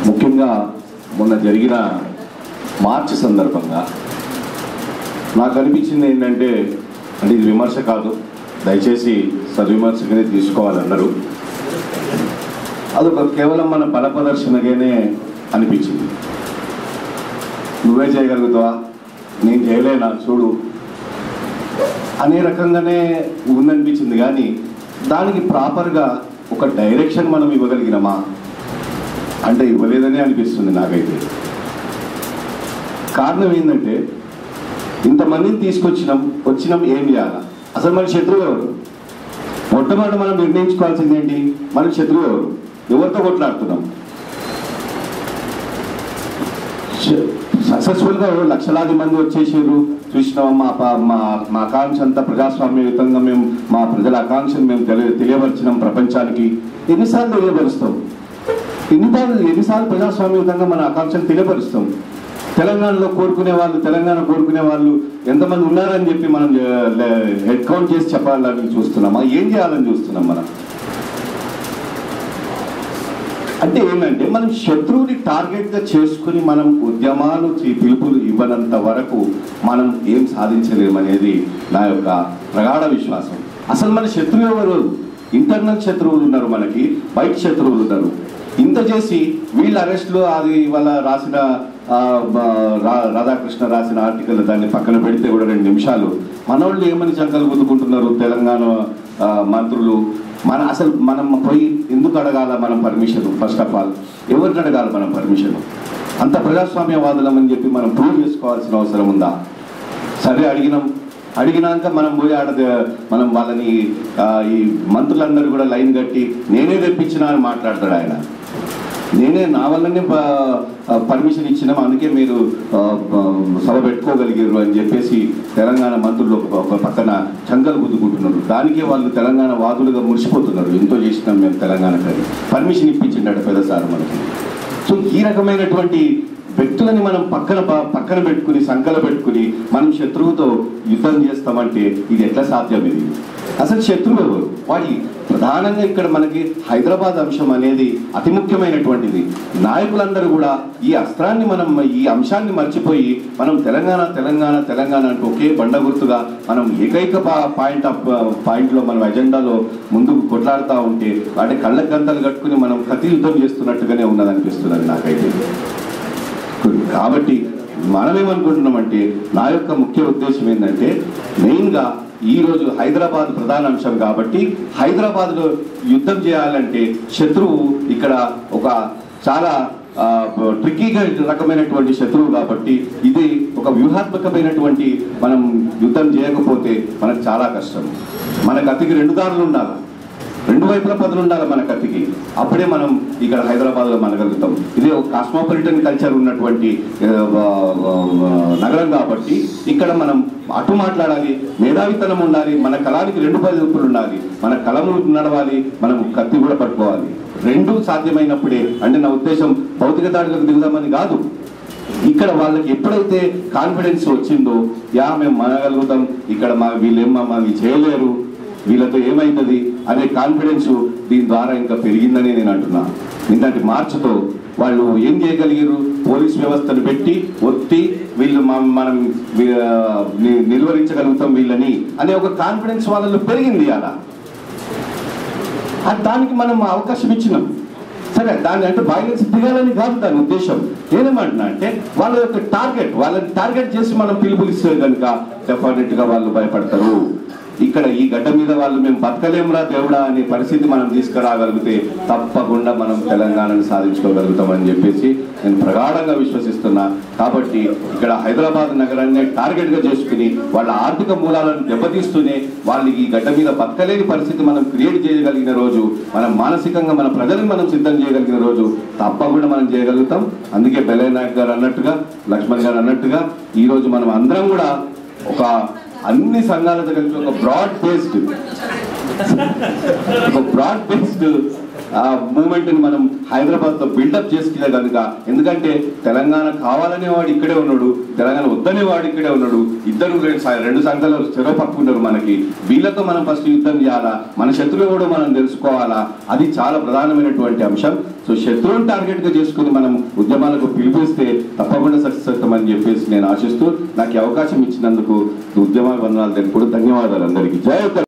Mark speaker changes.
Speaker 1: ముఖ్యంగా మొన్న జరిగిన మార్చ్ సందర్భంగా నాకు అనిపించింది ఏంటంటే, అంటే ఇది విమర్శ కాదు, దయచేసి సద్విమర్శగానే తీసుకోవాలన్నారు. అదొక కేవలం మన బల ప్రదర్శనగానే అనిపించింది. నువ్వే చేయగలుగుతావా, నేను చేయలేనా చూడు అనే రకంగానే ఉందనిపించింది. కానీ దానికి ప్రాపర్గా ఒక డైరెక్షన్ మనం ఇవ్వగలిగినామా అంటే ఇవ్వలేదనే అనిపిస్తుంది నాకైతే. కారణం ఏంటంటే, ఇంతమందిని వచ్చినాం ఏం చేయాలా, అసలు మన శత్రువు ఎవరు? మొట్టమొదటి మనం నిర్ణయించుకోవాల్సింది ఏంటి, మన శత్రువు ఎవరు, ఎవరితో కొట్లాడుతున్నాం? సక్సెస్ఫుల్గా లక్షలాది మంది వచ్చేసారు, చూసినాం. మా ఆకాంక్ష అంతా ప్రజాస్వామ్యయుతంగా మేము మా ప్రజల ఆకాంక్షను మేము తెలియపరిచినాం ప్రపంచానికి. ఎన్నిసార్లు తెలియపరుస్తాం, ఎన్నిసార్లు ప్రజాస్వామ్యయుతంగా మన ఆకాంక్షను తెలియపరుస్తాం? తెలంగాణ కోరుకునే వాళ్ళు ఎంతమంది ఉన్నారని చెప్పి మనం హెడ్ కౌంట్ చేసి చెప్పాలని చూస్తున్నామా, ఏం చేయాలని చూస్తున్నాం మనం? అంటే ఏంటంటే, మనం శత్రువుని టార్గెట్గా చేసుకుని మనం ఉద్యమాలు పిలుపులు ఇవ్వనంత వరకు మనం ఏం సాధించలేమనేది నా యొక్క ప్రగాఢ విశ్వాసం. అసలు మన శత్రువు ఎవరు? ఇంటర్నల్ శత్రువులు ఉన్నారు, మనకి బయట శత్రువులు ఉన్నారు. ఇంత చేసి వీళ్ళ అరెస్టులు, అది వాళ్ళ రాసిన రాధాకృష్ణ రాసిన ఆర్టికల్ దాన్ని పక్కన పెడితే కూడా 2 నిమిషాలు మనోళ్ళు ఏమని చంకలు గుద్దుకుంటున్నారు తెలంగాణ మంత్రులు. అసలు మనం పోయి ఎందుకు అడగాల మనం పర్మిషన్? ఫస్ట్ ఆఫ్ ఆల్ ఎవరిని అడగాల మనం పర్మిషన్? అంత ప్రజాస్వామ్యవాదులమని చెప్పి మనం ప్రూవ్ చేసుకోవాల్సిన అవసరం ఉందా? సరే అడిగినాక మనం పోయి మనం వాళ్ళని ఈ మంత్రులందరూ కూడా లైన్ కట్టి నేనే తెప్పించినా అని మాట్లాడతాడు ఆయన. నా వల్లనే పర్మిషన్ ఇచ్చినాం, అందుకే మీరు సభ పెట్టుకోగలిగారు అని చెప్పేసి తెలంగాణ మంత్రులు ఒక పక్కన చంకలు గుద్దుకుంటున్నారు. దానికే వాళ్ళు తెలంగాణ వాదులుగా మురిసిపోతున్నారు. ఎంతో చేసినాం మేము తెలంగాణకి, పర్మిషన్ ఇప్పించిండట పెద్ద సార్ మనకి. సో ఈ రకమైనటువంటి వ్యక్తులని మనం పక్కన పెట్టుకుని సంకల పెట్టుకుని మనం శత్రువుతో యుద్ధం చేస్తామంటే ఇది ఎట్లా సాధ్యం? ఇది అసలు శత్రువు ఎవరు? వాడి ప్రధానంగా ఇక్కడ మనకి హైదరాబాద్ అంశం అనేది అతి ముఖ్యమైనటువంటిది. నాయకులందరూ కూడా ఈ అస్త్రాన్ని ఈ అంశాన్ని మర్చిపోయి మనం తెలంగాణ అంటూ ఒకే బండ గుర్తుగా మనం ఏకైక పాయింట్లో మనం ఎజెండాలో ముందుకు కొట్లాడుతూ ఉంటే వాటి కళ్ళ గంతలు కట్టుకుని మనం కత్తి యుద్ధం చేస్తున్నట్టుగానే ఉన్నదనిపిస్తున్నది నాకైతే. కాబట్టి మనమేమనుకుంటున్నామంటే, నా యొక్క ముఖ్య ఉద్దేశం ఏంటంటే, మెయిన్గా ఈరోజు హైదరాబాద్ ప్రధాన అంశం కాబట్టి హైదరాబాద్లో యుద్ధం చేయాలంటే శత్రువు ఇక్కడ ఒక చాలా ట్రిక్కీగా రకమైనటువంటి శత్రువు కాబట్టి ఇది ఒక వ్యూహాత్మకమైనటువంటి మనం యుద్ధం చేయకపోతే మనకు చాలా కష్టం. మన కత్తికి 2 దారులు ఉండాలి, 2 వైపుల పదులు ఉండాలి మన కత్తికి. అప్పుడే మనం ఇక్కడ హైదరాబాద్లో మనగలుగుతాం. ఇది ఒక కాస్మోపాలిటన్ కల్చర్ ఉన్నటువంటి నగరం కాబట్టి ఇక్కడ మనం అటు మాట్లాడాలి, మేధావితనం ఉండాలి, మన కళానికి 2 పదులు ఉండాలి, మన కళము నడవాలి, మనం కత్తి కూడా పట్టుకోవాలి. 2 సాధ్యమైనప్పుడే, అంటే నా ఉద్దేశం భౌతిక దాడులకు దిగుదామని కాదు. ఇక్కడ వాళ్ళకి ఎప్పుడైతే కాన్ఫిడెన్స్ వచ్చిందో, మేము మనగలుగుతాం, ఇక్కడ వీళ్ళేమి చేయలేరు, వీళ్ళతో ఏమైతుంది అనే కాన్ఫిడెన్స్ దీని ద్వారా ఇంకా పెరిగిందని నేను అంటున్నా. ఇంతటి మార్చుతో వాళ్ళు ఏం చేయగలిగారు? పోలీస్ వ్యవస్థను పెట్టి ఒత్తి వీళ్ళు మనం నిలువరించగలుగుతాం వీళ్ళని అనే ఒక కాన్ఫిడెన్స్ వాళ్ళలో పెరిగింది. అలా దానికి మనం అవకాశం ఇచ్చినాం. సరే, దాన్ని అంటే వైలెన్స్ దిగాలని కాదు దాని ఉద్దేశం. నేనేమంటున్నా అంటే, వాళ్ళని టార్గెట్ చేసి మనం పిలుపులిస్తే కనుక డెఫినెట్గా వాళ్ళు భయపడతారు. ఇక్కడ ఈ గడ్డ మీద వాళ్ళు మేము బతకలేమురా దేవుడా అనే పరిస్థితి మనం తీసుకురాగలిగితే తప్పకుండా మనం తెలంగాణను సాధించుకోగలుగుతామని చెప్పేసి నేను ప్రగాఢంగా విశ్వసిస్తున్నా. కాబట్టి ఇక్కడ హైదరాబాద్ నగరాన్ని టార్గెట్గా చేసుకుని వాళ్ళ ఆర్థిక మూలాలను దెబ్బతీస్తూనే వాళ్ళు ఈ గడ్డ మీద బతకలేని పరిస్థితి మనం క్రియేట్ చేయగలిగిన రోజు, మనం మానసికంగా మన ప్రజలను మనం సిద్ధం చేయగలిగిన రోజు తప్పకుండా మనం చేయగలుగుతాం. అందుకే బెల్లయ్య నాయక్ గారు అన్నట్టుగా, లక్ష్మణ్ గారు అన్నట్టుగా ఈరోజు మనం అందరం కూడా ఒక అన్ని సంఘాలతో కలిపి ఒక బ్రాడ్ బేస్డ్ మూమెంట్ని మనం హైదరాబాద్లో బిల్డప్ చేసుకునే కనుక. ఎందుకంటే తెలంగాణ కావాలనే వాడు ఇక్కడే ఉన్నాడు, తెలంగాణ వద్దనే వాడు ఇక్కడే ఉన్నాడు. ఇద్దరు 2 సంఘాలు చెరవ పట్టుకున్నారు మనకి. వీళ్ళతో మనం ఫస్ట్ యుద్ధం చేయాలా, మన శత్రువు కూడా మనం తెలుసుకోవాలా. అది చాలా ప్రధానమైనటువంటి అంశం. సో శత్రువుని టార్గెట్ గా చేసుకుని మనం ఉద్యమాలకు పిలిపిస్తే తప్పకుండా సక్సెస్ అవుతామని చెప్పేసి నేను ఆశిస్తూ నాకు అవకాశం ఇచ్చినందుకు ఉద్యమ వందనాలు తెలుపుతూ ధన్యవాదాలు అందరికీ. జై